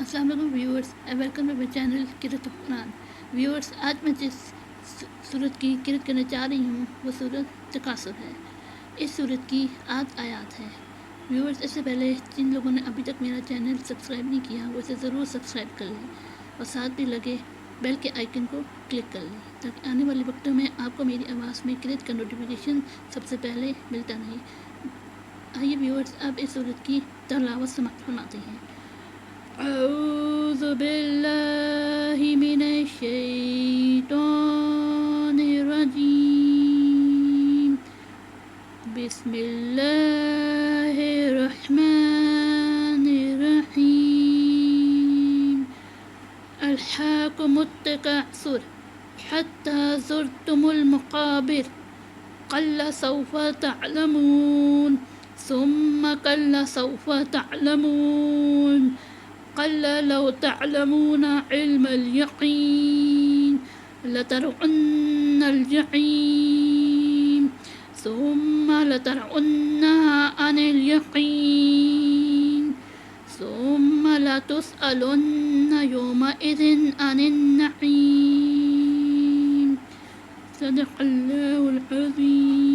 السلام علیکم viewers, welcome to my channel قرۃ القرآن۔ ویورس، آج میں جس سورت کی قرۃ کرنے چاہ رہی ہوں وہ سورت تکاثر ہے۔ اس سورت کی 8 آیات ہے۔ ویورس، اس سے پہلے جن لوگوں نے ابھی تک میرا چینل سبسکرائب نہیں کیا وہ اسے ضرور سبسکرائب کر لیں اور ساتھ بھی لگے بیل کے آئیکن کو کلک کر لیں تاکہ آنے والے وقتوں میں آپ کو میری آواز میں قرۃ کا نوٹیفیکیشن سب سے پہلے ملتا رہے۔ آئیے ویورس، اب اس سورت کی تلاوت سماعت فرماتے ہیں۔ اعوذ باللہ من الشیطان الرجیم، بسم اللہ الرحمن الرحیم۔ الہاکم التکاثر حتی زرتم المقابر، قل سوف تعلمون ثم قل سوف تعلمون، قل لو تعلمون علم اليقين لترون الجحيم ثم لترونها عن اليقين ثم لتسألن يومئذ عن النعيم۔ صدق اللہ العظیم۔